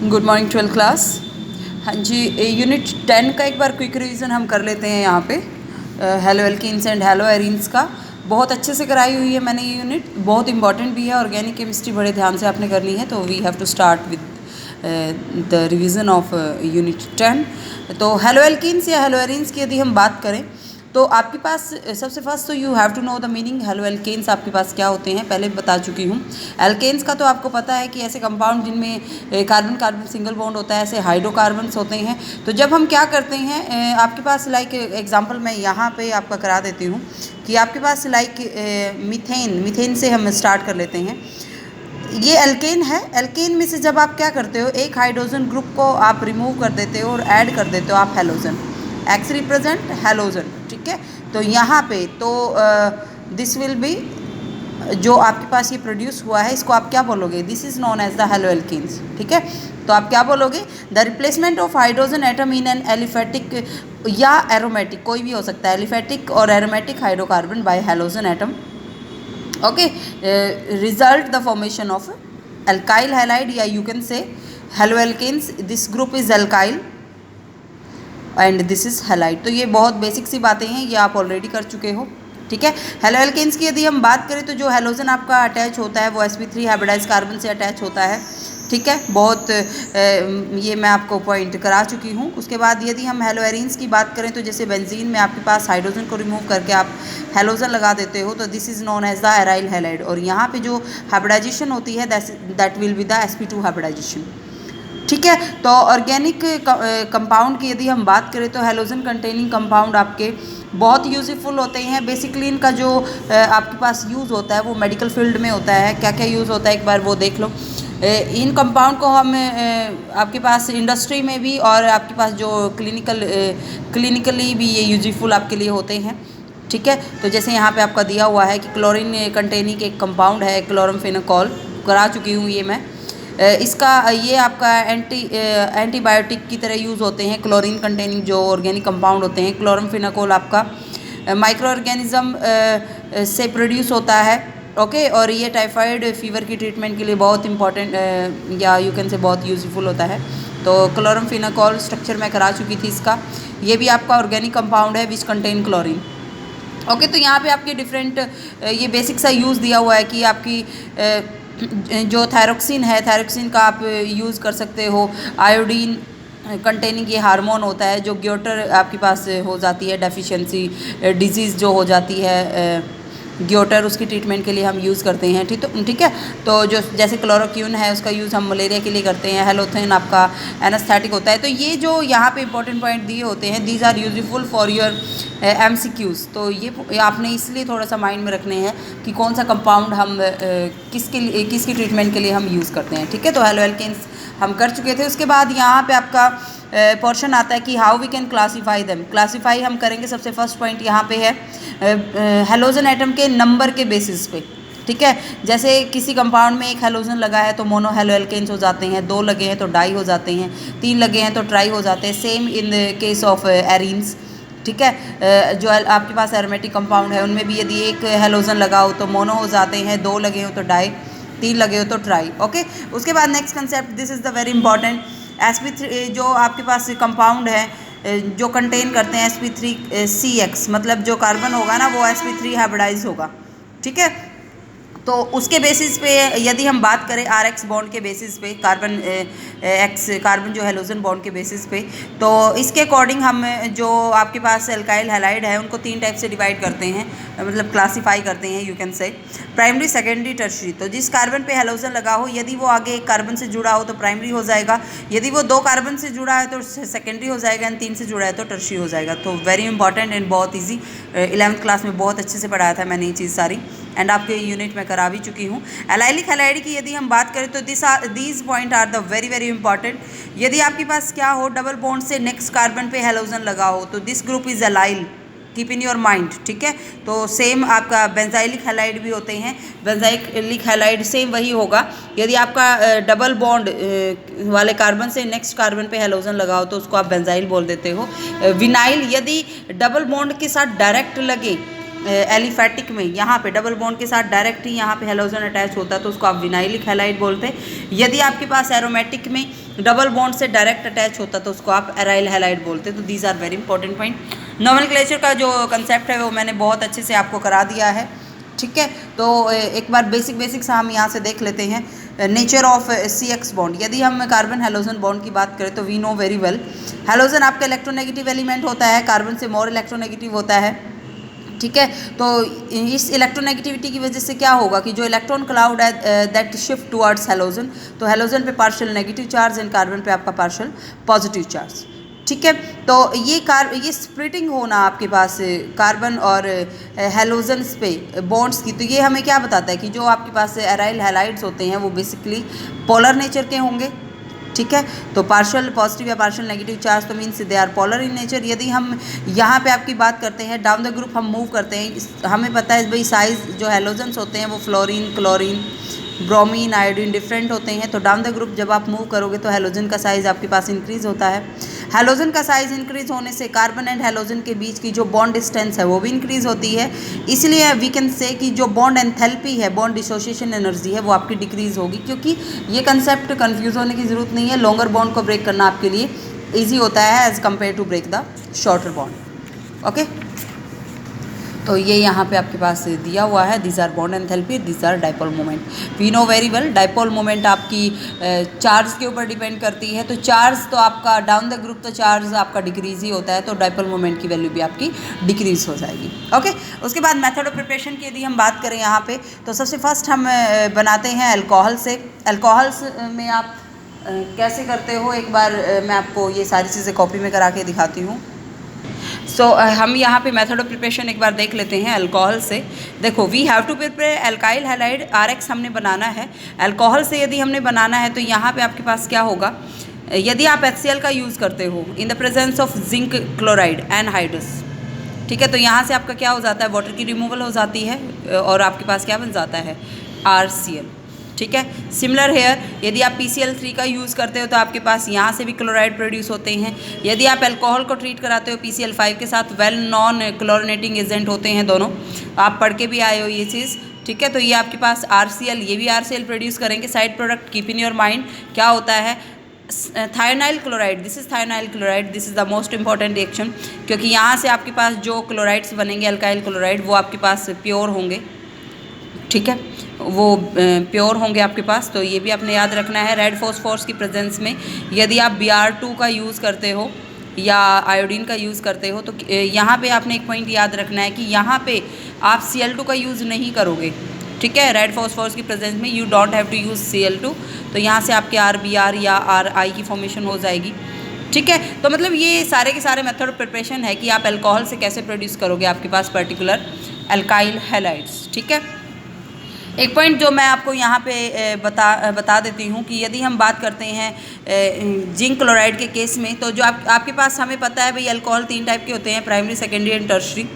Good morning 12th class. हाँ जी, unit 10 का एक बार क्विक रिवीजन हम कर लेते हैं। यहाँ पे hello alkenes and hello arenes का बहुत अच्छे से कराई हुई है मैंने। ये यूनिट बहुत इंपॉर्टेंट भी है। ऑर्गेनिक केमिस्ट्री बड़े ध्यान से आपने करनी है, तो we have to start with the revision of unit 10। तो हेलो एल्कीन्स या हेलो एरीन्स की यदि हम बात करें तो आपके पास सबसे फर्स्ट तो you have to know the meaning. Haloalkanes आपके पास क्या होते हैं पहले बता चुकी हूँ। एल्केन्स का तो आपको पता है कि ऐसे कंपाउंड जिनमें कार्बन कार्बन सिंगल बॉन्ड होता है, ऐसे हाइड्रोकार्बन्स होते हैं। तो जब हम क्या करते हैं, आपके पास लाइक एग्जांपल मैं यहाँ पे आपका करा देती हूँ कि आपके पास लाइक मीथेन से हम स्टार्ट कर लेते हैं। ये एल्केन है। एल्केन में से जब आप क्या करते हो, एक हाइड्रोजन ग्रुप को आप रिमूव कर देते हो और ऐड कर देते हो आप हेलोजन। एक्स रिप्रेजेंट हेलोजन, ठीक है। तो यहाँ पे तो दिस विल बी जो आपके पास ये प्रोड्यूस हुआ है, इसको आप क्या बोलोगे? This is known as the haloalkanes, ठीक है। तो आप क्या बोलोगे? The replacement of hydrogen atom in an aliphatic या एरोमेटिक, कोई भी हो सकता है, एलिफेटिक और aromatic hydrocarbon by halogen atom, okay, result the formation of alkyl halide, या you can say haloalkanes. This group is alkyl and this is halide. तो ये बहुत बेसिक सी बातें हैं, ये आप ऑलरेडी कर चुके हो, ठीक है। हेलोएल्केन्स की यदि हम बात करें तो जो हेलोजन आपका अटैच होता है वो sp3 हाइब्रिडाइज कार्बन से अटैच होता है, ठीक है। बहुत ये मैं आपको पॉइंट करा चुकी हूँ। उसके बाद यदि हम हेलोएरीन्स की बात करें तो जैसे बेंजीन में आपके पास हाइड्रोजन को रिमूव करके आप हेलोजन लगा देते हो, तो this is known as the aryl halide. और यहाँ पे जो हाइब्रिडाइजेशन होती है that will be the sp2 hybridization, ठीक है। तो ऑर्गेनिक कंपाउंड की यदि हम बात करें तो हेलोजन कंटेनिंग कंपाउंड आपके बहुत यूज़फुल होते हैं। बेसिकली इनका जो आपके पास यूज़ होता है वो मेडिकल फील्ड में होता है। क्या क्या यूज़ होता है एक बार वो देख लो। इन कंपाउंड को हम आपके पास इंडस्ट्री में भी और आपके पास जो क्लिनिकली भी ये यूज़फुल आपके लिए होते हैं, ठीक है। तो जैसे यहाँ पे आपका दिया हुआ है कि क्लोरीन कंटेनिंग एक कंपाउंड है क्लोरमफेनोकॉल, करा चुकी हूँ ये मैं। इसका ये आपका एंटीबायोटिक की तरह यूज़ होते हैं। क्लोरीन कंटेनिंग जो ऑर्गेनिक कंपाउंड होते हैं, क्लोरमफेनोकॉल आपका माइक्रो ऑर्गेनिज्म से प्रोड्यूस होता है, ओके। और ये टाइफाइड फीवर की ट्रीटमेंट के लिए बहुत इंपॉर्टेंट या यू कैन से बहुत यूज़फुल होता है। तो क्लोरमफेनोकॉल स्ट्रक्चर मैं करा चुकी थी इसका। ये भी आपका ऑर्गेनिक कंपाउंड है विच कंटेन क्लोरीन, ओके। तो यहाँ पे आपके डिफरेंट ये बेसिक सा यूज़ दिया हुआ है कि आपकी जो थायरोक्सिन है, थायरोक्सिन का आप यूज़ कर सकते हो। आयोडीन कंटेनिंग ये हार्मोन होता है जो ग्योटर आपके पास हो जाती है, डेफिशिएंसी डिजीज़ जो हो जाती है ग्योटर, उसकी ट्रीटमेंट के लिए हम यूज़ करते हैं, ठीक है। तो जो जैसे क्लोरोक्यून है उसका यूज़ हम मलेरिया के लिए करते हैं। हेलोथेन आपका एनास्थेटिक होता है। तो ये जो यहाँ पे इंपॉर्टेंट पॉइंट दिए होते हैं, these are useful for your MCQs। तो ये आपने इसलिए थोड़ा सा माइंड में रखने हैं कि कौन सा कंपाउंड हम किसकी ट्रीटमेंट के लिए हम यूज़ करते हैं, ठीक है। तो हेलो एल्केन्स हम कर चुके थे। उसके बाद यहाँ पे आपका पोर्शन आता है कि how we can classify them. Classify हम करेंगे, सबसे फर्स्ट पॉइंट यहाँ पे है हेलोजन एटम के नंबर के बेसिस पे, ठीक है। जैसे किसी कंपाउंड में एक हेलोजन लगा है तो मोनो हेलो एल्केन्स हो जाते हैं, 2 लगे हैं तो डाई हो जाते हैं, 3 लगे हैं तो ट्राई हो जाते हैं। Same in the case of arenes, ठीक है। जो आपके पास एरोमेटिक कंपाउंड है उनमें भी यदि एक हेलोजन लगा हो तो मोनो हो जाते हैं, 2 लगे हो तो डाई, 3 लगे हो तो ट्राई, ओके। उसके बाद next concept, this is the very important, sp3 जो आपके पास कंपाउंड है जो कंटेन करते हैं sp3CX, मतलब जो कार्बन होगा ना वो sp3 हाइब्रिडाइज होगा, ठीक है। तो उसके बेसिस पे यदि हम बात करें RX बॉन्ड के बेसिस पे, कार्बन एक्स कार्बन जो हेलोजन बॉन्ड के बेसिस पे, तो इसके अकॉर्डिंग हम जो आपके पास एल्काइल हैलाइड है उनको 3 टाइप से डिवाइड करते हैं, मतलब क्लासीफाई करते हैं, you can say primary, secondary, tertiary. तो जिस कार्बन पे हेलोजन लगा हो, यदि वो आगे एक कार्बन से जुड़ा हो तो प्राइमरी हो जाएगा, यदि वो 2 कार्बन से जुड़ा है तो सेकेंडरी हो जाएगा, एंड 3 से जुड़ा है तो टर्शरी हो जाएगा। तो वेरी इंपॉर्टेंट एंड बहुत ईजी। 11th क्लास में बहुत अच्छे से पढ़ाया था मैंने ये चीज़ सारी, एंड आपके यूनिट में करा भी चुकी हूँ। एलाइलिक हैलाइड की यदि हम बात करें तो these point are the very very important. यदि आपके पास क्या हो, डबल बॉन्ड से नेक्स्ट कार्बन पे हेलोजन लगा हो तो this group is allyl, keep in your mind, ठीक है। तो सेम आपका बेंजाइलिक हैलाइड भी होते हैं, बेंजाइलिक हैलाइड सेम वही होगा। यदि आपका डबल बॉन्ड वाले कार्बन से नेक्स्ट कार्बन पे हेलोजन लगा हो तो उसको आप बेंजाइल बोल देते हो। विनाइल यदि डबल बॉन्ड के साथ डायरेक्ट लगे एलिफैटिक में यहाँ पे डबल बॉन्ड के साथ डायरेक्ट ही यहाँ पे हेलोजन अटैच होता है तो उसको आप विनाइलिक हैलाइड बोलते हैं। यदि आपके पास एरोमेटिक में डबल बॉन्ड से डायरेक्ट अटैच होता है तो उसको आप एराइल हैलाइड बोलते हैं। तो these are very important point. Nomenclature का जो कंसेप्ट है वो मैंने बहुत अच्छे से आपको करा दिया है, ठीक है। तो एक बार बेसिक से हम यहाँ से देख लेते हैं। नेचर ऑफ CX बॉन्ड, यदि हम कार्बन हेलोजन बॉन्ड की बात करें तो we know very well halogen आपका इलेक्ट्रोनेगेटिव एलिमेंट होता है, कार्बन से मोर इलेक्ट्रोनेगेटिव होता है, ठीक है। तो इस इलेक्ट्रोनेगेटिविटी की वजह से क्या होगा कि जो इलेक्ट्रॉन क्लाउड है दैट शिफ्ट टुवर्ड्स हेलोजन, तो हेलोजन पे partial negative charge and carbon पे आपका पार्शियल पॉजिटिव चार्ज, ठीक है। तो ये स्प्लिटिंग होना आपके पास कार्बन और हेलोजन्स पे बॉन्ड्स की, तो ये हमें क्या बताता है कि जो आपके पास एराइल हैलाइड्स होते हैं वो बेसिकली पोलर नेचर के होंगे, ठीक है। तो पार्शियल पॉजिटिव या पार्शियल नेगेटिव चार्ज तो means they are polar in nature. यदि हम यहाँ पे आपकी बात करते हैं डाउन द ग्रुप हम मूव करते हैं, हमें पता है भाई साइज़ जो हेलोजन्स होते हैं वो fluorine, chlorine, bromine, iodine different होते हैं। तो डाउन द ग्रुप जब आप मूव करोगे तो हेलोजन का साइज़ आपके पास इंक्रीज़ होता है। हेलोजन का साइज़ इंक्रीज़ होने से कार्बन एंड हेलोजन के बीच की जो बॉन्ड डिस्टेंस है वो भी इंक्रीज़ होती है। इसलिए वी कैन से कि जो बॉन्ड एंथैल्पी है, बॉन्ड डिसोसिएशन एनर्जी है, वो आपकी डिक्रीज़ होगी। क्योंकि ये कंसेप्ट कन्फ्यूज़ होने की ज़रूरत नहीं है, लॉन्गर बॉन्ड को ब्रेक करना आपके लिए ईजी होता है as compare to break the shorter bond, okay. तो ये यहाँ पे आपके पास दिया हुआ है, this are bond enthalpy, this are dipole moment. We know very well dipole moment आपकी चार्ज के ऊपर डिपेंड करती है। तो चार्ज तो आपका डाउन द ग्रुप तो चार्ज आपका डिक्रीज़ ही होता है, तो डाइपोल मोमेंट की वैल्यू भी आपकी डिक्रीज़ हो जाएगी, ओके। उसके बाद मेथड ऑफ प्रिपरेशन की यदि हम बात करें यहाँ पे, तो सबसे फर्स्ट हम बनाते हैं अल्कोहल से। अल्कोहल्स में आप कैसे करते हो, एक बार मैं आपको ये सारी चीज़ें कॉपी में करा के दिखाती हूँ। हम यहाँ पे मेथड ऑफ प्रिपरेशन एक बार देख लेते हैं अल्कोहल से। देखो, we have to prepare alkyl halide RX हमने बनाना है। अल्कोहल से यदि हमने बनाना है तो यहाँ पे आपके पास क्या होगा, यदि आप HCl का यूज़ करते हो in the presence of zinc chloride anhydrous, ठीक है, तो यहाँ से आपका क्या हो जाता है, वाटर की रिमूवल हो जाती है और आपके पास क्या बन जाता है, RCl, ठीक है। सिमिलर हेयर, यदि आप PCl3 का यूज़ करते हो तो आपके पास यहाँ से भी क्लोराइड प्रोड्यूस होते हैं। यदि आप अल्कोहल को ट्रीट कराते हो PCl5 के साथ, वेल नॉन क्लोरिनेटिंग एजेंट होते हैं दोनों, आप पढ़ के भी आए हो ये चीज़, ठीक है। तो ये आपके पास RCl, ये भी RCl प्रोड्यूस करेंगे। Side product keep in your mind क्या होता है, thionyl chloride, this is thionyl chloride, this is the most important reaction, क्योंकि यहाँ से आपके पास जो क्लोराइड्स बनेंगे अल्काइल क्लोराइड वो आपके पास प्योर होंगे, ठीक है, वो प्योर होंगे आपके पास। तो ये भी आपने याद रखना है। रेड फॉस्फोरस की प्रेजेंस में यदि आप Br2 का यूज़ करते हो या आयोडीन का यूज़ करते हो तो यहाँ पे आपने एक पॉइंट याद रखना है कि यहाँ पे आप Cl2 का यूज़ नहीं करोगे, ठीक है। रेड फॉस्फोरस की प्रेजेंस में you don't have to use Cl2, तो यहाँ से आपके RBr या Ri की फॉर्मेशन हो जाएगी, ठीक है। तो मतलब ये सारे के सारे मेथड ऑफ प्रिपरेशन है कि आप अल्कोहल से कैसे प्रोड्यूस करोगे आपके पास पर्टिकुलर अल्काइल हैलाइड्स, ठीक है। एक पॉइंट जो मैं आपको यहाँ पे बता देती हूँ कि यदि हम बात करते हैं जिंक क्लोराइड के केस में, तो जो आपके पास हमें पता है भाई अल्कोहल 3 टाइप के होते हैं, प्राइमरी, सेकेंडरी एंड टर्शरी,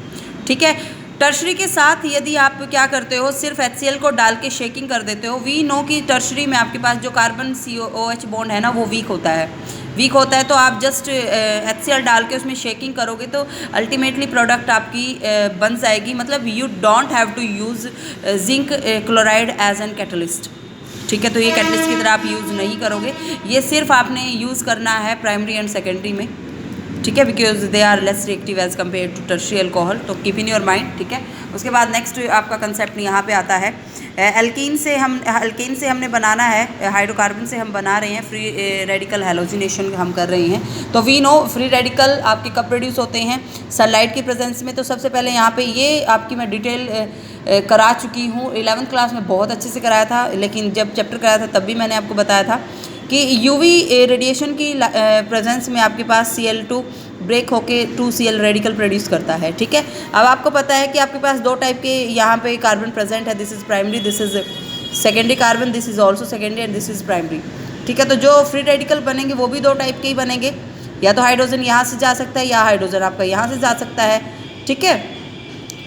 ठीक है। टर्शरी के साथ यदि आप क्या करते हो, सिर्फ HCl को डाल के शेकिंग कर देते हो, वी नो कि टर्शरी में आपके पास जो कार्बन COOH बॉन्ड है ना वो वीक होता है, तो आप जस्ट HCl डाल के उसमें शेकिंग करोगे तो अल्टीमेटली प्रोडक्ट आपकी बन जाएगी। मतलब you don't have to use zinc chloride as an catalyst, ठीक है। तो ये कैटलिस्ट की तरह आप यूज़ नहीं करोगे, ये सिर्फ आपने यूज़ करना है प्राइमरी एंड सेकेंडरी में, ठीक है, because they are less reactive as compare to tertiary alcohol. तो कीप इन योर माइंड, ठीक है। उसके बाद नेक्स्ट आपका कंसेप्ट यहाँ पे आता है एल्कीन से हमने बनाना है, हाइड्रोकार्बन से हम बना रहे हैं, फ्री रेडिकल हैलोजिनेशन हम कर रहे हैं। तो वी नो फ्री रेडिकल आपके कब प्रोड्यूस होते हैं, सनलाइट की प्रेजेंस में। तो सबसे पहले यहाँ पे ये आपकी मैं डिटेल करा चुकी हूँ, 11th क्लास में बहुत अच्छे से कराया था, लेकिन जब चैप्टर कराया था तब भी मैंने आपको बताया था कि UV रेडिएशन की प्रेजेंस में आपके पास Cl2 ब्रेक होके 2Cl रेडिकल प्रोड्यूस करता है, ठीक है। अब आपको पता है कि आपके पास 2 टाइप के यहाँ पे कार्बन प्रेजेंट है, this is primary, this is secondary carbon, this is also secondary and this is primary, ठीक है। तो जो फ्री रेडिकल बनेंगे वो भी 2 टाइप के ही बनेंगे, या तो हाइड्रोजन यहाँ से जा सकता है या हाइड्रोजन आपका यहाँ से जा सकता है, ठीक है।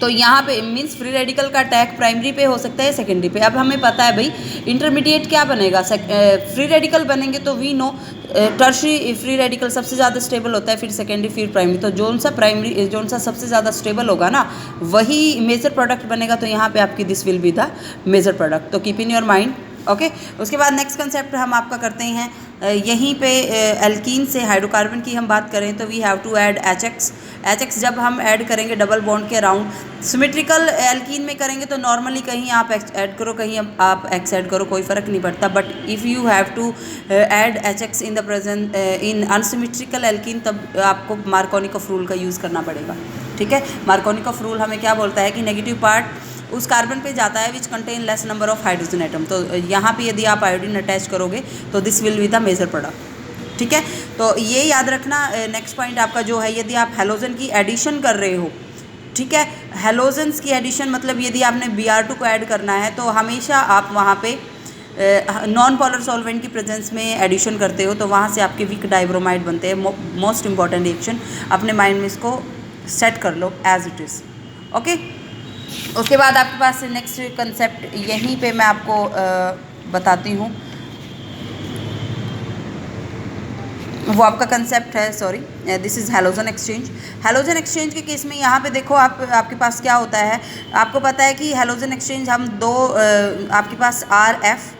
तो यहाँ पे मीन्स फ्री रेडिकल का अटैक प्राइमरी पे हो सकता है, सेकेंडरी पे। अब हमें पता है भाई इंटरमीडिएट क्या बनेगा, फ्री रेडिकल बनेंगे तो we know tertiary free radical सबसे ज़्यादा स्टेबल होता है, फिर सेकेंडरी फिर प्राइमरी। तो जोन सा सबसे ज़्यादा स्टेबल होगा ना वही मेजर प्रोडक्ट बनेगा। तो यहाँ पे आपकी this will be the major product. तो keep in your mind. Okay, उसके बाद नेक्स्ट कंसेप्ट हम आपका करते हैं यहीं पे एल्कीन से हाइड्रोकार्बन की हम बात करें तो we have to add H X जब हम ऐड करेंगे डबल बॉन्ड के अराउंड। सिमेट्रिकल एल्कीन में करेंगे तो नॉर्मली कहीं आप एक्स ऐड करो, कहीं आप एक्स ऐड करो, कोई फ़र्क नहीं पड़ता। But if you have to add H X in the present in unsymmetrical alkene तब आपको मार्कोनिकॉफ रूल का यूज़ करना पड़ेगा। ठीक है, मार्कोनिकॉफ रूल हमें क्या बोलता है कि नेगेटिव पार्ट उस कार्बन पे जाता है which contain less number of hydrogen atom. तो यहाँ पे यदि आप आयोडीन अटैच करोगे तो this will be the major product. ठीक है, तो ये याद रखना। नेक्स्ट पॉइंट आपका जो है, यदि आप हेलोजन की एडिशन कर रहे हो, ठीक है, हेलोजन्स की एडिशन मतलब यदि आपने Br2 को ऐड करना है तो हमेशा आप वहाँ पे नॉन पोलर सॉल्वेंट की प्रेजेंस में एडिशन करते हो, तो वहाँ से आपके वीक डाइब्रोमाइड बनते हैं। मोस्ट इंपॉर्टेंट रिएक्शन, अपने माइंड में इसको सेट कर लो एज इट इज़। ओके, उसके बाद आपके पास नेक्स्ट कंसेप्ट यहीं पे मैं आपको बताती हूँ। वो आपका कंसेप्ट है, sorry, this is halogen exchange. Halogen exchange के केस में यहाँ पे देखो आपके पास क्या होता है। आपको पता है कि हैलोजन एक्सचेंज हम दो आपके पास RF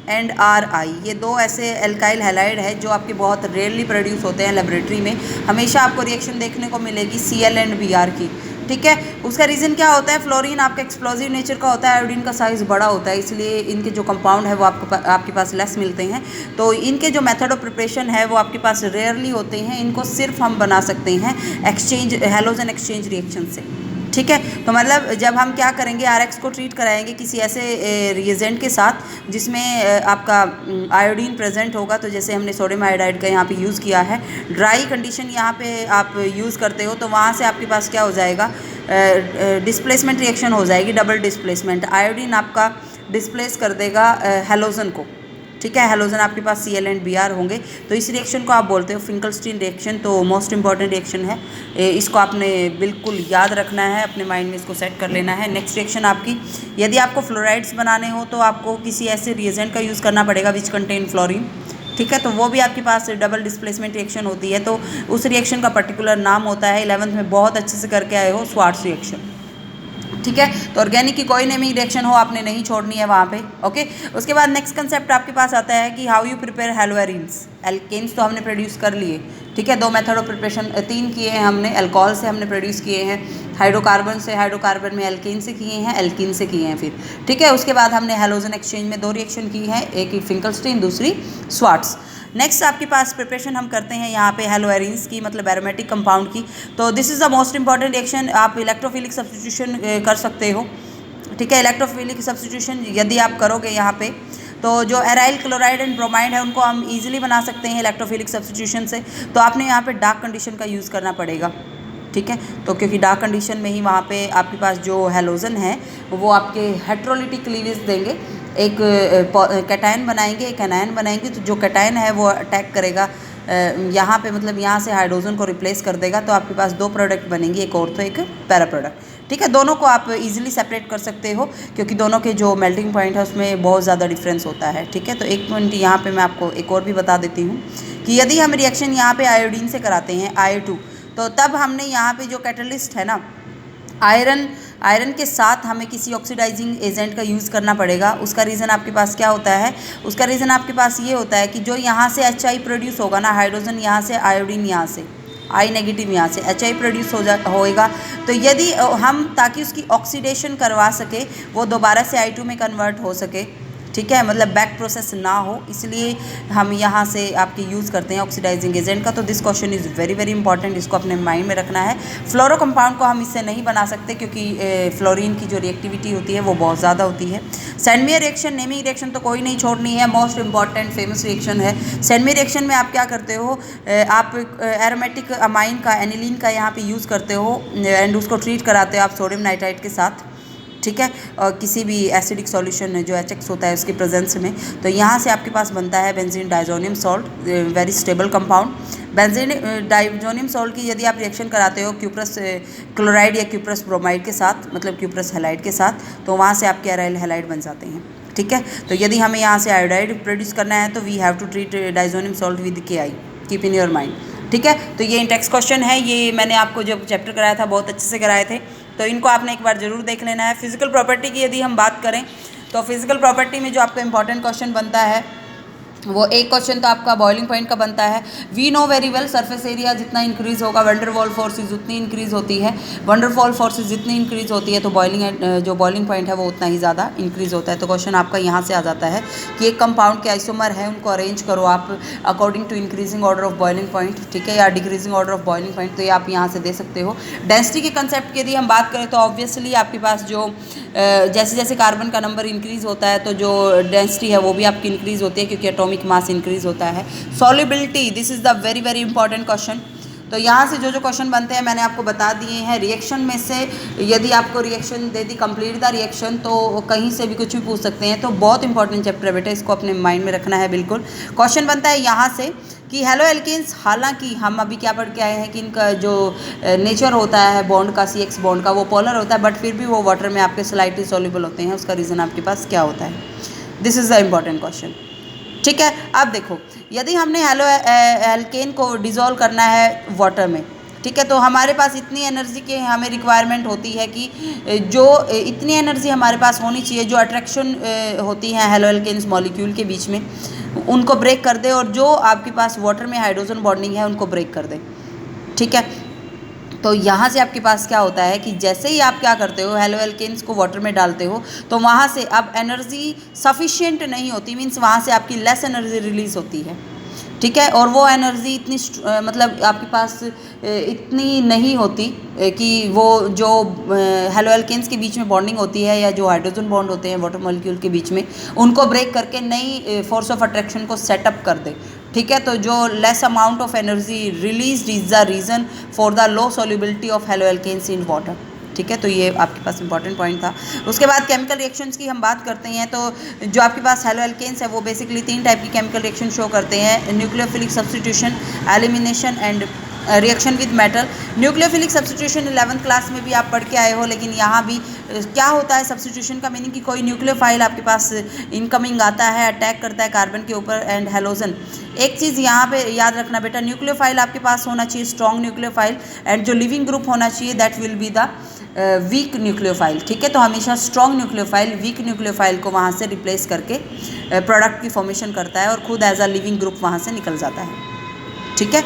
एंड RI, ये दो ऐसे एल्काइल हैलाइड है जो आपके बहुत रेयरली प्रोड्यूस होते हैं लेबोरेटरी में। हमेशा आपको रिएक्शन देखने को मिलेगी Cl एंड Br की। ठीक है, उसका रीज़न क्या होता है, फ्लोरीन आपका एक्सप्लोजिव नेचर का होता है, आयोडीन का साइज़ बड़ा होता है, इसलिए इनके जो कंपाउंड है वो आपके पास लेस मिलते हैं। तो इनके जो मेथड ऑफ प्रिपरेशन है वो आपके पास रेयरली होते हैं। इनको सिर्फ हम बना सकते हैं एक्सचेंज, हैलोजन एक्सचेंज रिएक्शन से। ठीक है, तो मतलब जब हम क्या करेंगे, RX को ट्रीट कराएंगे किसी ऐसे रिएजेंट के साथ जिसमें आपका आयोडीन प्रेजेंट होगा। तो जैसे हमने सोडियम आयोडाइड का यहाँ पे यूज़ किया है, ड्राई कंडीशन यहाँ पे आप यूज़ करते हो, तो वहाँ से आपके पास क्या हो जाएगा, डिस्प्लेसमेंट रिएक्शन हो जाएगी, डबल डिस्प्लेसमेंट। आयोडीन आपका डिस्प्लेस कर देगा हैलोजन को। ठीक है, हैलोजन आपके पास Cl एंड Br होंगे, तो इस रिएक्शन को आप बोलते हो फिंकलस्टीन रिएक्शन। तो मोस्ट इंपॉर्टेंट रिएक्शन है, इसको आपने बिल्कुल याद रखना है, अपने माइंड में इसको सेट कर लेना है। नेक्स्ट रिएक्शन आपकी, यदि आपको फ्लोराइड्स बनाने हो तो आपको किसी ऐसे रिएजेंट का यूज़ करना पड़ेगा विच कंटेन फ्लोरीन। ठीक है, तो वो भी आपके पास डबल डिस्प्लेसमेंट रिएक्शन होती है। तो उस रिएक्शन का पर्टिकुलर नाम होता है, 11th में बहुत अच्छे से करके आए हो, स्वार्ट्स रिएक्शन। ठीक है, तो ऑर्गेनिक की कोई नेमिंग रिएक्शन हो आपने नहीं छोड़नी है वहाँ पे। ओके, उसके बाद नेक्स्ट कंसेप्ट आपके पास आता है कि how you prepare haloarenes. Alkanes तो हमने प्रोड्यूस कर लिए, ठीक है, दो मेथड ऑफ प्रिपरेशन 3 किए हैं हमने। अल्कोहल से हमने प्रोड्यूस किए हैं, हाइड्रोकार्बन से, हाइड्रोकार्बन में एल्केन से किए हैं, एल्कीन से किए हैं फिर। ठीक है, उसके बाद हमने हैलोजन एक्सचेंज में 2 रिएक्शन की हैं, एक फिंकलस्टीन, दूसरी स्वार्ट्स। नेक्स्ट आपके पास प्रिपरेशन हम करते हैं यहाँ पे हेलोएरिन्स की, मतलब एरोमेटिक कंपाउंड की। तो this is the most important reaction. आप इलेक्ट्रोफिलिक सब्स्टिट्यूशन कर सकते हो। ठीक है, इलेक्ट्रोफिलिक सब्स्टिट्यूशन यदि आप करोगे यहाँ पे, तो जो एराइल क्लोराइड एंड ब्रोमाइड है उनको हम इजीली बना सकते हैं इलेक्ट्रोफिलिक सब्स्टिट्यूशन से। तो आपने यहाँ पे डार्क कंडीशन का यूज़ करना पड़ेगा। ठीक है, तो क्योंकि डार्क कंडीशन में ही वहाँ पे आपके पास जो हैलोजन है वो आपके हेट्रोलिटिक क्लीवेज देंगे, एक कैटायन बनाएंगे, एक एनायन बनाएंगे। तो जो कैटायन है वो अटैक करेगा यहाँ पे, मतलब यहाँ से हाइड्रोजन को रिप्लेस कर देगा। तो आपके पास 2 प्रोडक्ट बनेंगे, एक और तो एक पैरा प्रोडक्ट। ठीक है, दोनों को आप इजीली सेपरेट कर सकते हो क्योंकि दोनों के जो मेल्टिंग पॉइंट है उसमें बहुत ज़्यादा डिफरेंस होता है। ठीक है, तो एक पॉइंट यहाँ पे मैं आपको एक और भी बता देती हूँ कि यदि हम रिएक्शन यहाँ पे आयोडीन से कराते हैं I2, तो तब हमने यहाँ पे जो कैटलिस्ट है ना आयरन के साथ हमें किसी ऑक्सीडाइजिंग एजेंट का यूज़ करना पड़ेगा। उसका रीज़न आपके पास क्या होता है, उसका रीज़न आपके पास ये होता है कि जो यहाँ से HI प्रोड्यूस होगा ना, हाइड्रोजन यहाँ से, आयोडीन यहाँ से, I नेगेटिव यहाँ से HI प्रोड्यूस होएगा। तो यदि हम ताकि उसकी ऑक्सीडेशन करवा सके, वो दोबारा से I2 में कन्वर्ट हो सके, ठीक है, मतलब बैक प्रोसेस ना हो, इसलिए हम यहाँ से आपके यूज़ करते हैं ऑक्सीडाइजिंग एजेंट का। तो this question is very very important, इसको अपने माइंड में रखना है। फ्लोरो कंपाउंड को हम इससे नहीं बना सकते क्योंकि फ्लोरीन की जो रिएक्टिविटी होती है वो बहुत ज़्यादा होती है। सैंडमेयर रिएक्शन, नेमिंग रिएक्शन तो कोई नहीं छोड़नी है, मोस्ट इंपॉर्टेंट फेमस रिएक्शन है। सैंडमेयर रिएक्शन में आप क्या करते हो, आप एरोमेटिक अमाइन का, एनिलीन का यहाँ पे यूज़ करते हो एंड उसको ट्रीट कराते हो आप सोडियम नाइट्राइट के साथ। ठीक है, और किसी भी एसिडिक सॉल्यूशन जो HX होता है उसके प्रेजेंस में। तो यहाँ से आपके पास बनता है benzene diazonium salt, very stable compound. Benzene diazonium salt की यदि आप रिएक्शन कराते हो क्यूप्रस क्लोराइड या क्यूप्रस ब्रोमाइड के साथ, मतलब क्यूप्रस हैलाइड के साथ, तो वहाँ से आपके एराइल हैलाइड बन जाते हैं। ठीक है, तो यदि हमें यहाँ से आयोडाइड प्रोड्यूस करना है तो we have to treat diazonium salt with KI, keep in your mind. ठीक है, तो ये इंटेक्स क्वेश्चन है, ये मैंने आपको जब चैप्टर कराया था बहुत अच्छे से कराए थे, तो इनको आपने एक बार ज़रूर देख लेना है। फिजिकल प्रॉपर्टी की यदि हम बात करें तो फिजिकल प्रॉपर्टी में जो आपका इंपॉर्टेंट क्वेश्चन बनता है वो एक क्वेश्चन तो आपका बॉइलिंग पॉइंट का बनता है। We know very well surface area जितना इंक्रीज होगा वंडरवॉल फोर्सेस उतनी इंक्रीज होती है, वंडरवॉल फोर्सेस जितनी इंक्रीज होती है तो जो बॉइलिंग पॉइंट है वो उतना ही ज़्यादा इंक्रीज होता है। तो क्वेश्चन आपका यहाँ से आ जाता है कि एक कंपाउंड के आइसोमर है, उनको अरेंज करो आप according to increasing order of boiling point, ठीक है, या decreasing order of boiling point, तो ये आप यहाँ से दे सकते हो। डेंसिटी के कंसेप्ट की यदि हम बात करें तो ऑब्वियसली आपके पास जो जैसे जैसे कार्बन का नंबर इंक्रीज होता है तो जो डेंसिटी है वो भी आपकी इंक्रीज होती है, क्योंकि एटॉमिक मास इंक्रीज होता है। Solubility, this is the very very important question. तो यहाँ से जो क्वेश्चन बनते हैं मैंने आपको बता दिए हैं। रिएक्शन में से यदि आपको reaction they the complete the reaction, तो कहीं से भी कुछ भी पूछ सकते हैं, तो बहुत इंपॉर्टेंट चैप्टर है बेटा, इसको अपने माइंड में रखना है बिल्कुल। क्वेश्चन बनता है यहाँ से कि हेलो एल्केन्स, हालांकि हम अभी क्या पढ़ के आए हैं कि इनका जो नेचर होता है बॉन्ड का, CX बॉन्ड का, वो पोलर होता है, बट फिर भी वो वाटर में आपके स्लाइटली सॉल्युबल होते हैं। उसका रीज़न आपके पास क्या होता है? This is the important question. ठीक है, अब देखो, यदि हमने हेलो एल्केन को डिज़ोल्व करना है वाटर में, ठीक है, तो हमारे पास इतनी एनर्जी की हमें रिक्वायरमेंट होती है कि जो इतनी एनर्जी हमारे पास होनी चाहिए, जो अट्रैक्शन होती है हेलो एल्केन्स मॉलिक्यूल के बीच में, उनको ब्रेक कर दे, और जो आपके पास वाटर में हाइड्रोजन बॉन्डिंग है उनको ब्रेक कर दे। ठीक है, तो यहाँ से आपके पास क्या होता है कि जैसे ही आप क्या करते हो, हेलो एल्केन्स को वाटर में डालते हो, तो वहाँ से अब एनर्जी सफिशिएंट नहीं होती, मीन्स वहाँ से आपकी लेस एनर्जी रिलीज होती है। ठीक है, और वो एनर्जी इतनी मतलब आपके पास इतनी नहीं होती कि वो जो हेलो एल्केन्स के बीच में बॉन्डिंग होती है या जो हाइड्रोजन बॉन्ड होते हैं वाटर मॉलिक्यूल के बीच में, उनको ब्रेक करके नई फोर्स ऑफ अट्रैक्शन को सेटअप कर दे। ठीक है, तो जो less amount of energy release is the reason for the low solubility of haloalkanes in water. ठीक है, तो ये आपके पास इंपॉर्टेंट पॉइंट था। उसके बाद केमिकल रिएक्शंस की हम बात करते हैं, तो जो आपके पास हेलो एल्केन्स है वो बेसिकली 3 टाइप की केमिकल रिएक्शन शो करते हैं: nucleophilic substitution, elimination and reaction with metal. Nucleophilic substitution 11th class में भी आप पढ़ के आए हो, लेकिन यहाँ भी क्या होता है सब्स्टिट्यूशन का मीनिंग कि कोई न्यूक्लियोफाइल आपके पास इनकमिंग आता है, अटैक करता है कार्बन के ऊपर एंड हेलोजन। एक चीज़ यहाँ पे याद रखना बेटा, न्यूक्लियोफाइल आपके पास होना चाहिए स्ट्रॉन्ग न्यूक्लियोफाइल, एंड जो लिविंग ग्रुप होना चाहिए that will be the weak nucleophile. ठीक है, तो हमेशा स्ट्रॉन्ग न्यूक्लियोफाइल वीक न्यूक्लियोफाइल को वहाँ से रिप्लेस करके प्रोडक्ट की फॉर्मेशन करता है और खुद एज अ लिविंग ग्रुप वहाँ से निकल जाता है। ठीक है,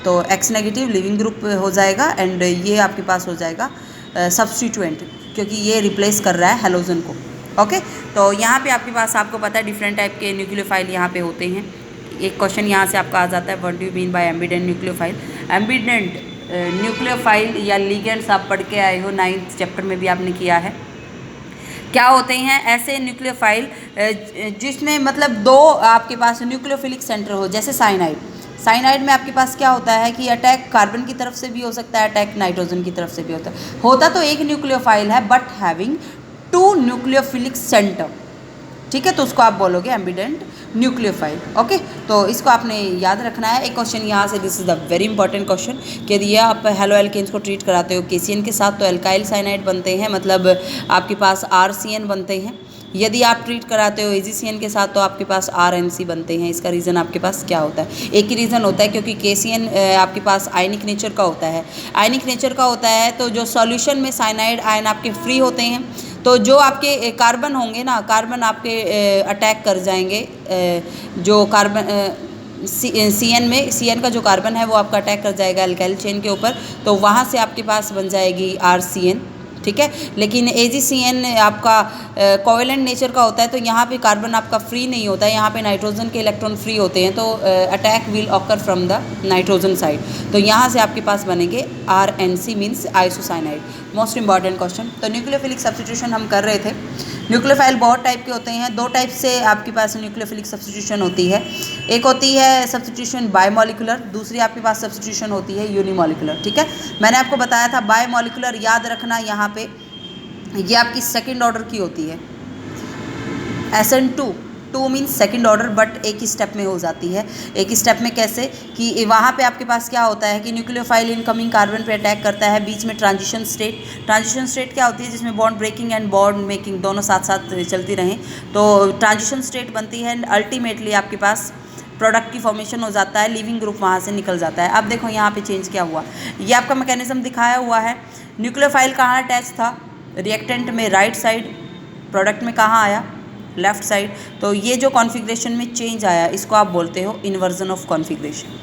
तो X नेगेटिव लिविंग ग्रुप हो जाएगा, एंड ये आपके पास हो जाएगा सब्स्टिट्यूएंट, क्योंकि ये रिप्लेस कर रहा है हेलोजन को। ओके, तो यहाँ पे आपके पास, आपको पता है डिफरेंट टाइप के न्यूक्लियोफाइल यहाँ पे होते हैं। एक क्वेश्चन यहाँ से आपका आ जाता है, what do you mean by ambient nucleophile? Ambient nucleophile या लिगेंड्स आप पढ़ के आए हो, 9th चैप्टर में भी आपने किया है। क्या होते हैं ऐसे न्यूक्लियोफाइल जिसमें मतलब 2 आपके पास न्यूक्लियोफिलिक सेंटर हो, जैसे साइनाइड। साइनाइड में आपके पास क्या होता है कि अटैक कार्बन की तरफ से भी हो सकता है, अटैक नाइट्रोजन की तरफ से भी होता तो एक न्यूक्लियोफाइल है, बट हैविंग 2 न्यूक्लियोफिलिक सेंटर। ठीक है, तो उसको आप बोलोगे एम्बिडेंट न्यूक्लियोफाइल। ओके, तो इसको आपने याद रखना है। एक क्वेश्चन यहाँ से, this is the very important question, कि यदि आप हेलो एल्केन्स को ट्रीट कराते हो KCN के साथ तो एल्काइल साइनाइड बनते हैं, मतलब आपके पास RCN बनते हैं। यदि आप ट्रीट कराते हो AgCN के साथ तो आपके पास RNC बनते हैं। इसका रीज़न आपके पास क्या होता है? एक ही रीज़न होता है, क्योंकि KCN आपके पास आयनिक नेचर का होता है। आयनिक नेचर का होता है तो जो सॉल्यूशन में साइनाइड आयन आपके फ्री होते हैं, तो जो आपके कार्बन होंगे ना, कार्बन आपके अटैक कर जाएंगे, जो कार्बन CN का जो कार्बन है वो आपका अटैक कर जाएगा एल्काइल चेन के ऊपर, तो वहाँ से आपके पास बन जाएगी RCN। ठीक है, लेकिन AgCN आपका कोवेलेंट नेचर का होता है, तो यहाँ पे कार्बन आपका फ्री नहीं होता है, यहाँ पे नाइट्रोजन के इलेक्ट्रॉन फ्री होते हैं, तो attack will occur from the nitrogen side, तो यहाँ से आपके पास बनेंगे RNC means isocyanide. Most important question. तो न्यूक्लियोफिलिक सब्स्टिट्यूशन हम कर रहे थे। न्यूक्लियोफाइल बहुत टाइप के होते हैं, 2 टाइप से आपके पास न्यूक्लियोफिलिक सब्स्टिट्यूशन होती है। एक होती है सब्स्टिट्यूशन बायमॉलिकुलर, दूसरी आपके पास सब्स्टिट्यूशन होती है यूनिमॉलिकुलर। ठीक है, मैंने आपको बताया था बायमॉलिकुलर, याद रखना यहाँ पे ये आपकी सेकेंड ऑर्डर की होती है। SN2 2 means second order, but एक ही स्टेप में हो जाती है। एक ही स्टेप में कैसे कि वहाँ पे आपके पास क्या होता है कि न्यूक्लियोफाइल इनकमिंग कार्बन पे अटैक करता है, बीच में ट्रांजिशन स्टेट। ट्रांजिशन स्टेट क्या होती है? जिसमें bond breaking and bond making दोनों साथ साथ चलती रहें, तो ट्रांजिशन स्टेट बनती है एंड अल्टीमेटली आपके पास प्रोडक्ट की फॉर्मेशन हो जाता है, लिविंग ग्रुप वहाँ से निकल जाता है। अब देखो यहाँ पे चेंज क्या हुआ, ये आपका मैकेनिज्म दिखाया हुआ है। न्यूक्लियोफाइल कहाँ अटैच था? रिएक्टेंट में राइट साइड, प्रोडक्ट में कहाँ आया? Left side. तो ये जो कॉन्फ़िगरेशन में चेंज आया इसको आप बोलते हो इन्वर्जन ऑफ कॉन्फ़िगरेशन,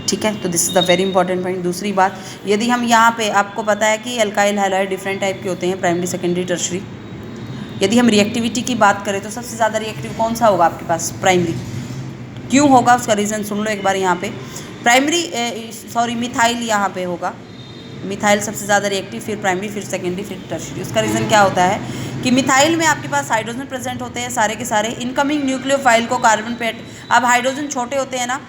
ठीक है। तो this is the very important point. दूसरी बात, यदि हम यहाँ पे, आपको पता है कि एल्काइल हैलाइड डिफरेंट टाइप के होते हैं, प्राइमरी, सेकेंडरी, टर्शरी। यदि हम रिएक्टिविटी की बात करें तो सबसे ज़्यादा रिएक्टिव कौन सा होगा आपके पास? प्राइमरी। क्यों होगा उसका रीज़न सुन लो एक बार। यहाँ पे प्राइमरी मिथाइल यहाँ पे होगा, मिथाइल सबसे ज़्यादा रिएक्टिव, फिर प्राइमरी, फिर सेकेंडरी, फिर टर्शरी। उसका रीज़न क्या होता है कि मिथाइल में आपके पास हाइड्रोजन प्रेजेंट होते हैं सारे के सारे। इनकमिंग न्यूक्लियोफाइल को कार्बन पे, अब हाइड्रोजन छोटे होते हैं ना,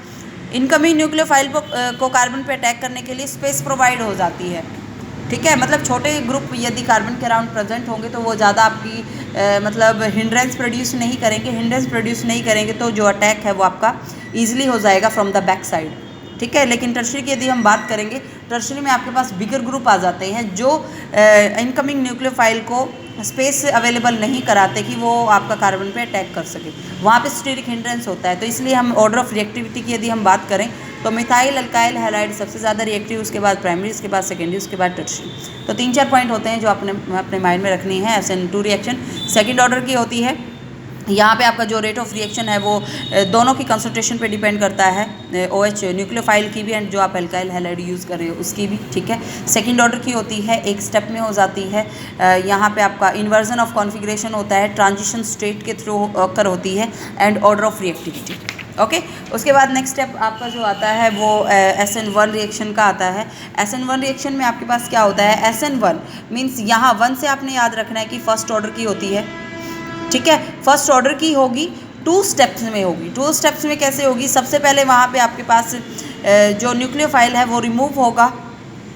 इनकमिंग न्यूक्लियोफाइल को कार्बन पे अटैक करने के लिए स्पेस प्रोवाइड हो जाती है, ठीक है। मतलब छोटे ग्रुप यदि कार्बन के अराउंड प्रेजेंट होंगे तो वो ज़्यादा आपकी मतलब हिंड्रेंस प्रोड्यूस नहीं करेंगे। हिंड्रेंस प्रोड्यूस नहीं करेंगे तो जो अटैक है वो आपका ईजिली हो जाएगा फ्रॉम द बैक साइड, ठीक है। लेकिन टर्शरी की यदि हम बात करेंगे, टर्शरी में आपके पास बिगर ग्रुप आ जाते हैं जो इनकमिंग न्यूक्लियोफाइल को स्पेस अवेलेबल नहीं कराते कि वो आपका कार्बन पे अटैक कर सके, वहाँ पे स्टीरिक हिंड्रेंस होता है। तो इसलिए हम ऑर्डर ऑफ रिएक्टिविटी की यदि हम बात करें तो मिथाइल अल्काइल हैलाइड सबसे ज़्यादा रिएक्टिव, उसके बाद प्राइमरी, उसके बाद सेकेंडरी, उसके बाद टर्शरी। तो 3-4 पॉइंट होते हैं जो अपने माइंड में रखनी है। SN2 रिएक्शन सेकेंड ऑर्डर की होती है। यहाँ पे आपका जो रेट ऑफ रिएक्शन है वो दोनों की कंसंट्रेशन पे डिपेंड करता है, OH न्यूक्लियोफाइल की भी एंड जो आप एल्काइल हैलाइड यूज़ कर रहे हो उसकी भी, ठीक है। सेकंड ऑर्डर की होती है, एक स्टेप में हो जाती है। यहाँ पे आपका इन्वर्जन ऑफ कॉन्फ़िगरेशन होता है, ट्रांजिशन स्टेट के थ्रू कर होती है and order of reactivity, okay. उसके बाद नेक्स्ट स्टेप आपका जो आता है वो SN1 रिएक्शन का आता है। SN1 रिएक्शन में आपके पास क्या होता है? SN1 मीन्स यहाँ 1 से आपने याद रखना है कि फर्स्ट ऑर्डर की होती है, ठीक है। फर्स्ट ऑर्डर की होगी, 2 स्टेप्स में होगी। 2 स्टेप्स में कैसे होगी? सबसे पहले वहाँ पे आपके पास जो न्यूक्लियोफाइल है वो रिमूव होगा,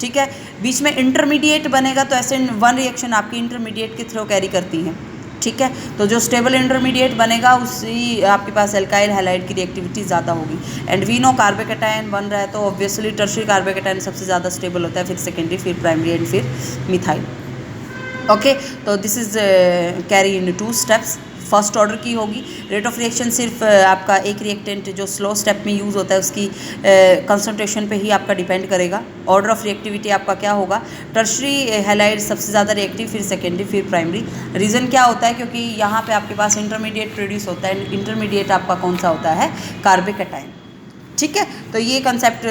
ठीक है। बीच में इंटरमीडिएट बनेगा, तो SN1 रिएक्शन आपकी इंटरमीडिएट के थ्रू कैरी करती है, ठीक है। तो जो स्टेबल इंटरमीडिएट बनेगा उसी आपके पास एल्काइल हैलाइड की रिएक्टिविटी ज़्यादा होगी। एंड वी नो कार्बोकैटायन बन रहा है तो ऑब्वियसली टर्शरी कार्बोकैटायन सबसे ज़्यादा स्टेबल होता है, फिर सेकेंडरी, फिर प्राइमरी एंड फिर मिथाइल, ओके। तो this is carry in 2 steps. First order की होगी, रेट ऑफ रिएक्शन सिर्फ आपका एक रिएक्टेंट जो स्लो स्टेप में यूज़ होता है उसकी कंसंट्रेशन पे ही आपका डिपेंड करेगा। ऑर्डर ऑफ रिएक्टिविटी आपका क्या होगा? टर्शरी हैलाइड सबसे ज़्यादा रिएक्टिव, फिर सेकेंडरी, फिर प्राइमरी। रीज़न क्या होता है? क्योंकि यहाँ पे आपके पास इंटरमीडिएट प्रोड्यूस होता है, इंटरमीडिएट आपका कौन सा होता है? कार्बोकैटायन, ठीक है। तो ये कंसेप्ट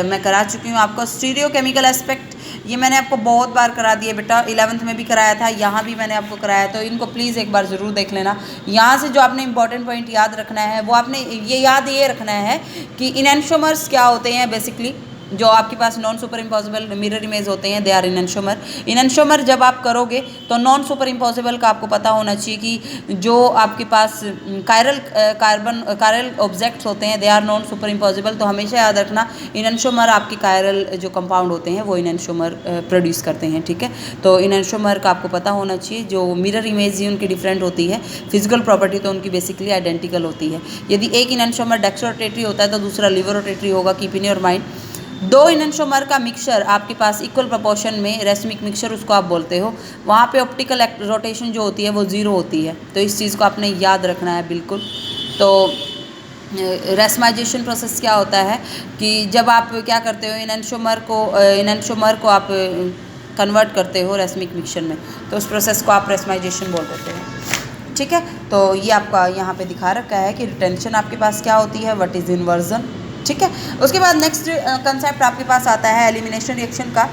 मैं करा चुकी हूँ आपको। स्टीरियो केमिकल एस्पेक्ट ये मैंने आपको बहुत बार करा दिया बेटा, 11th में भी कराया था, यहाँ भी मैंने आपको कराया, तो इनको प्लीज़ एक बार ज़रूर देख लेना। यहाँ से जो आपने इंपॉर्टेंट पॉइंट याद रखना है वो आपने ये रखना है कि इनैंशोमर्स क्या होते हैं। बेसिकली जो आपके पास non super impossible mirror image होते हैं दे आर इनैंशोमर। इनैंशोमर जब आप करोगे तो नॉन सुपर इम्पॉसिबल का आपको पता होना चाहिए कि जो आपके पास कायरल ऑब्जेक्ट्स होते हैं they are non super impossible. तो हमेशा याद रखना इनैंशोमर आपके कायरल जो कंपाउंड होते हैं वो इनैंशोमर प्रोड्यूस करते हैं, ठीक है। तो इनैंशोमर का आपको पता होना चाहिए। जो मिरर इमेज ही उनकी डिफरेंट होती है, फिजिकल प्रॉपर्टी तो उनकी बेसिकली आइडेंटिकल होती है। यदि एक इनैंशोमर डेक्स्ट्रोरोटेटरी होता है तो दूसरा लिवर रोटेटरी होगा, कीप इन योर माइंड। 2 इनैंशोमर का मिक्सचर आपके पास इक्वल प्रोपोर्शन में, रेसमिक मिक्सचर उसको आप बोलते हो, वहाँ पे ऑप्टिकल रोटेशन जो होती है वो 0 होती है। तो इस चीज़ को आपने याद रखना है बिल्कुल। तो रेसमाइजेशन प्रोसेस क्या होता है कि जब आप क्या करते हो, इनैंशोमर को आप कन्वर्ट करते हो रेसमिक मिक्सचर में, तो उस प्रोसेस को आप रेसमाइजेशन बोल देते हो, ठीक है। तो ये आपका यहाँ पे दिखा रखा है कि रिटेंशन आपके पास क्या होती है, व्हाट इज़ इन्वर्जन, ठीक है। उसके बाद नेक्स्ट कंसेप्ट आपके पास आता है एलिमिनेशन रिएक्शन का।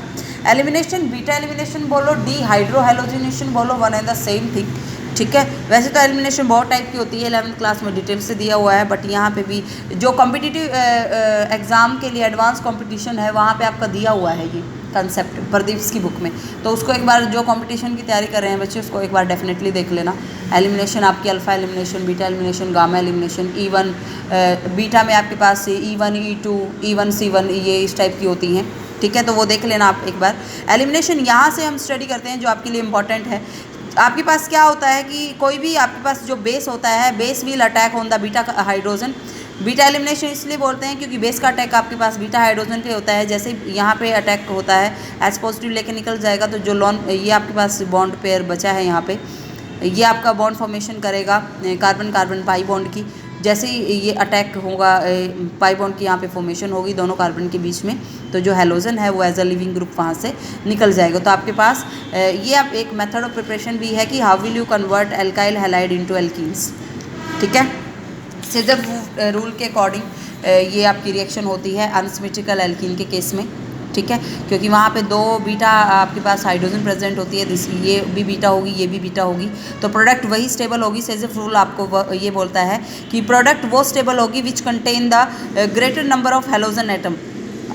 एलिमिनेशन, बीटा एलिमिनेशन बोलो, डीहाइड्रोहैलोजिनेशन बोलो, one and the same thing, ठीक है। वैसे तो एलिमिनेशन बहुत टाइप की होती है, 11th क्लास में डिटेल से दिया हुआ है, बट यहाँ पे भी जो कॉम्पिटिटिव एग्ज़ाम के लिए एडवांस कॉम्पिटिशन है वहाँ पे आपका दिया हुआ है ये कंसेप्ट प्रदीप की बुक में। तो उसको एक बार, जो कंपटीशन की तैयारी कर रहे हैं बच्चे, उसको एक बार डेफिनेटली देख लेना। एलिमिनेशन आपकी alpha elimination, beta elimination, gamma elimination, E1 beta में आपके पास E1 E2 E1 C1 ये इस टाइप की होती हैं, ठीक है। तो वो देख लेना आप एक बार। एलिमिनेशन यहाँ से हम स्टडी करते हैं जो आपके लिए इम्पॉर्टेंट है आपके पास क्या होता है कि कोई भी आपके पास जो बेस होता है, base will attack on the beta hydrogen. Beta elimination इसलिए बोलते हैं क्योंकि बेस का अटैक आपके पास बीटा हाइड्रोजन पे होता है। जैसे यहाँ पे अटैक होता है, एच पॉजिटिव लेके निकल जाएगा, तो जो लॉन ये आपके पास बॉन्ड पेयर बचा है यहाँ पे, ये आपका बॉन्ड फॉर्मेशन करेगा कार्बन कार्बन पाई बॉन्ड की। जैसे ही ये अटैक होगा, पाई बॉन्ड की यहाँ पे फॉर्मेशन होगी दोनों कार्बन के बीच में, तो जो हेलोजन है वो एज अ लिविंग ग्रुप वहाँ से निकल जाएगा। तो आपके पास ये आप एक मेथड ऑफ प्रिपरेशन भी है कि how will you convert alkyl halide into alkenes. ठीक है, सीजर रूल के अकॉर्डिंग ये आपकी रिएक्शन होती है अनसिमेट्रिकल एल्कीन के केस में। ठीक है, क्योंकि वहाँ पे दो बीटा आपके पास हाइड्रोजन प्रेजेंट होती है, ये भी बीटा होगी, ये भी बीटा होगी, तो प्रोडक्ट वही स्टेबल होगी। सेजर रूल आपको ये बोलता है कि प्रोडक्ट वो स्टेबल होगी which contain the greater number of halogen atom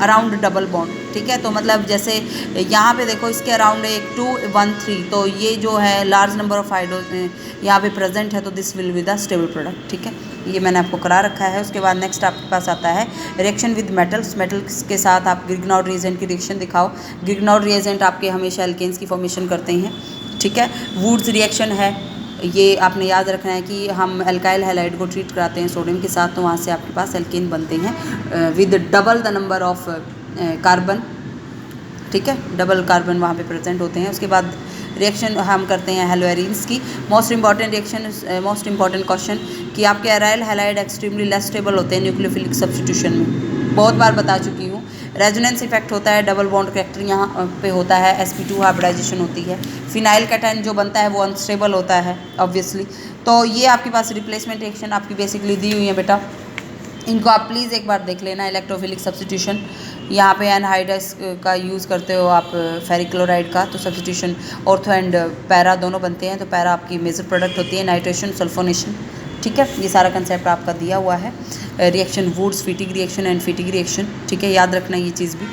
around double bond. ठीक है, तो मतलब जैसे यहाँ पे देखो इसके अराउंड 1 2 1 3, तो ये जो है लार्ज नंबर ऑफ हाइड्रोजन यहाँ पे प्रेजेंट है, तो this will be the stable product. ठीक है, ये मैंने आपको करा रखा है। उसके बाद नेक्स्ट आपके पास आता है रिएक्शन विद मेटल्स। मेटल्स के साथ आप ग्रिग्नॉड रिएजेंट की रिएक्शन दिखाओ। ग्रिग्नॉड रिएजेंट आपके हमेशा एल्केन्स की फॉर्मेशन करते हैं। ठीक है, वुड्स रिएक्शन है, ये आपने याद रखना है कि हम एल्काइल हैलाइड को ट्रीट कराते हैं सोडियम के साथ, तो वहाँ से आपके पास एल्केन बनते हैं with double the number of carbon. ठीक है, डबल कार्बन वहाँ पे प्रेजेंट होते हैं। उसके बाद रिएक्शन हम करते हैं हेलोएरिन्स की। Most important reaction, most important question कि आपके aryl halide extremely less stable होते हैं न्यूक्लियोफिलिक सब्स्टिट्यूशन में, बहुत बार बता चुकी हूँ। रेजोनेंस इफेक्ट होता है, डबल बॉन्ड करेक्टर यहाँ पे होता है, sp2 हाइब्रिडाइजेशन होती है, फिनाइल कैटायन जो बनता है वो अनस्टेबल होता है ऑब्वियसली। तो ये आपके पास रिप्लेसमेंट रिएक्शन आपकी बेसिकली दी हुई है बेटा, इनको आप प्लीज़ एक बार देख लेना। इलेक्ट्रोफिलिक सब्स्टिट्यूशन, यहाँ पे एनहाइड्रस का यूज़ करते हो आप फेरिक क्लोराइड का, तो सब्स्टिट्यूशन ऑर्थो एंड पैरा दोनों बनते हैं, तो पैरा आपकी मेजर प्रोडक्ट होती है, नाइट्रेशन सल्फोनेशन। ठीक है, ये सारा कंसेप्ट आपका दिया हुआ है। Reaction Wurtz Fittig reaction and Fittig reaction, ठीक है, याद रखना ये चीज़ भी।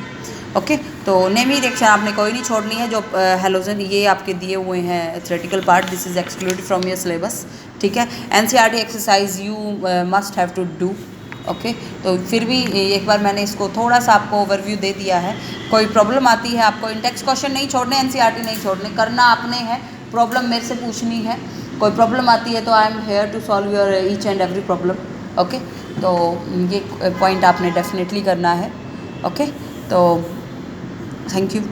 ओके, तो नेमी रिएक्शन आपने कोई नहीं छोड़नी है। जो हेलोजन ये आपके दिए हुए हैं theoretical part, this is excluded from your syllabus. ठीक है, NCERT exercise you must have to do. Okay, तो फिर भी एक बार मैंने इसको थोड़ा सा आपको ओवरव्यू दे दिया है। कोई प्रॉब्लम आती है आपको, इंटेक्स क्वेश्चन नहीं छोड़ने, एनसीईआरटी नहीं छोड़ने, करना आपने है, प्रॉब्लम मेरे से पूछनी है। कोई प्रॉब्लम आती है तो I am here to solve your each and every problem. Okay, तो ये पॉइंट आपने डेफिनेटली करना है। ओके, तो थैंक यू।